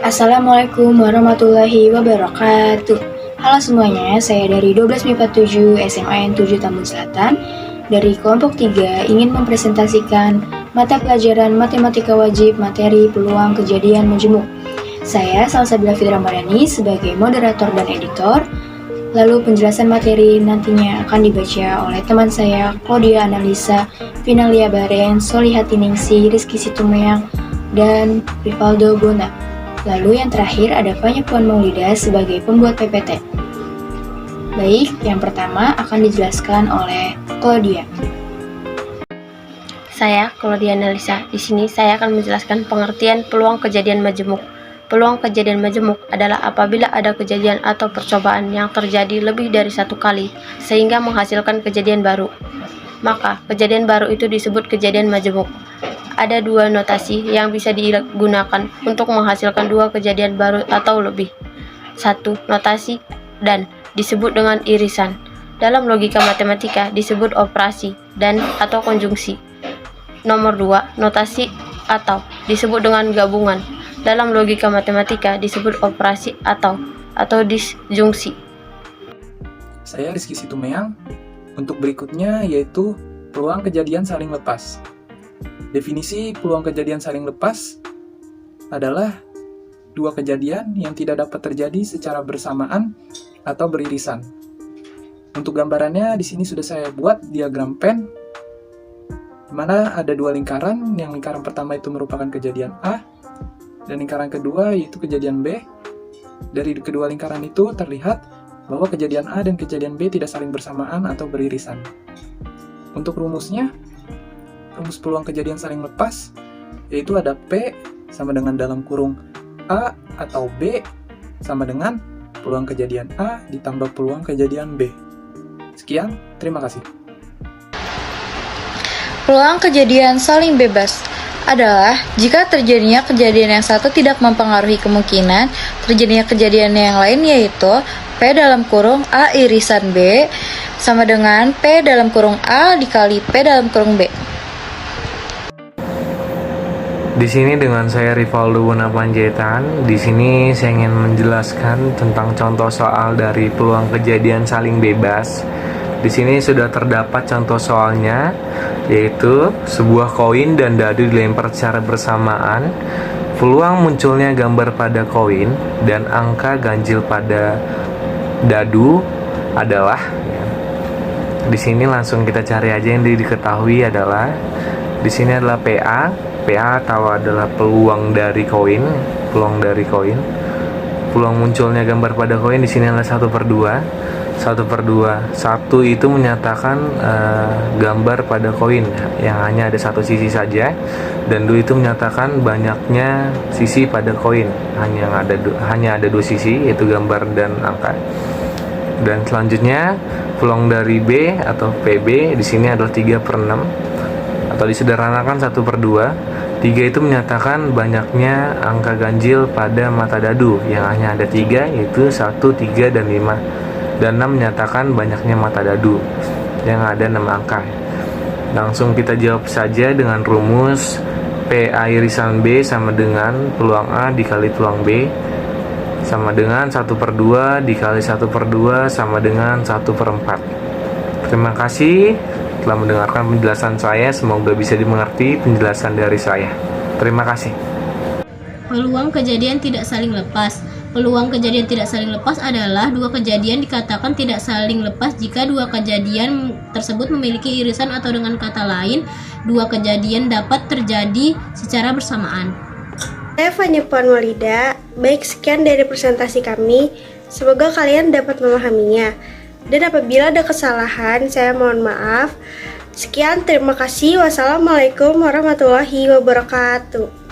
Assalamualaikum warahmatullahi wabarakatuh. Halo semuanya, saya dari 12 MIPA 7 SMAN 7 Tambun Selatan dari kelompok 3 ingin mempresentasikan mata pelajaran matematika wajib materi peluang kejadian majemuk. Saya Salsabila Fitri Ramadhani sebagai moderator dan editor. Lalu penjelasan materi nantinya akan dibaca oleh teman saya Claudia Analisa, Finalia Baren, Solihati Ningsi, Rizky Situmeang, dan Rivaldo Bona. Lalu yang terakhir ada Fanya Puan Maulida sebagai pembuat PPT. Baik, yang pertama akan dijelaskan oleh Claudia. Saya Claudia Analisa. Di sini saya akan menjelaskan pengertian peluang kejadian majemuk. Peluang kejadian majemuk adalah apabila ada kejadian atau percobaan yang terjadi lebih dari satu kali sehingga menghasilkan kejadian baru. Maka kejadian baru itu disebut kejadian majemuk. Ada dua notasi yang bisa digunakan untuk menghasilkan dua kejadian baru atau lebih. Satu, notasi dan disebut dengan irisan. Dalam logika matematika disebut operasi dan atau konjungsi. Nomor dua, notasi atau disebut dengan gabungan. Dalam logika matematika disebut operasi atau disjungsi. Saya Rizky Situmeang. Untuk berikutnya yaitu peluang kejadian saling lepas. Definisi peluang kejadian saling lepas adalah dua kejadian yang tidak dapat terjadi secara bersamaan atau beririsan. Untuk gambarannya di sini sudah saya buat diagram pen, di mana ada dua lingkaran. Yang lingkaran pertama itu merupakan kejadian A, dan lingkaran kedua yaitu kejadian B. Dari kedua lingkaran itu terlihat bahwa kejadian A dan kejadian B tidak saling bersamaan atau beririsan. Untuk rumusnya, rumus peluang kejadian saling lepas yaitu ada P sama dengan dalam kurung A atau B sama dengan peluang kejadian A ditambah peluang kejadian B. Sekian, terima kasih. Peluang kejadian saling bebas adalah jika terjadinya kejadian yang satu tidak mempengaruhi kemungkinan terjadinya kejadian yang lain, yaitu P dalam kurung A irisan B sama dengan P dalam kurung A dikali P dalam kurung B. Di sini dengan saya Rivaldo Bona Panjaitan. Di sini saya ingin menjelaskan tentang contoh soal dari peluang kejadian saling bebas. Di sini sudah terdapat contoh soalnya, yaitu sebuah koin dan dadu dilempar secara bersamaan. Peluang munculnya gambar pada koin dan angka ganjil pada dadu adalah, di sini langsung kita cari aja yang diketahui adalah di sini adalah PA atau adalah peluang dari koin. Peluang munculnya gambar pada koin di sini adalah 1/2. 1 itu menyatakan gambar pada koin yang hanya ada satu sisi saja, dan 2 itu menyatakan banyaknya sisi pada koin, hanya ada 2 sisi, yaitu gambar dan angka. Dan selanjutnya peluang dari B atau PB di sini adalah 3/6 atau disederhanakan 1/2. 3 itu menyatakan banyaknya angka ganjil pada mata dadu yang hanya ada 3, yaitu 1, 3, dan 5. Dan 6 menyatakan banyaknya mata dadu yang ada 6 angka. Langsung kita jawab saja dengan rumus PA irisan B sama dengan peluang A dikali peluang B sama dengan 1/2 dikali 1/2 sama dengan 1/4. Terima kasih telah mendengarkan penjelasan saya. Semoga bisa dimengerti penjelasan dari saya. Terima kasih. Peluang kejadian tidak saling lepas. Peluang kejadian tidak saling lepas adalah dua kejadian dikatakan tidak saling lepas jika dua kejadian tersebut memiliki irisan, atau dengan kata lain, dua kejadian dapat terjadi secara bersamaan. Saya Fanya Puan Maulida. Baik, sekian dari presentasi kami. Semoga kalian dapat memahaminya. Dan apabila ada kesalahan, saya mohon maaf. Sekian, terima kasih. Wassalamualaikum warahmatullahi wabarakatuh.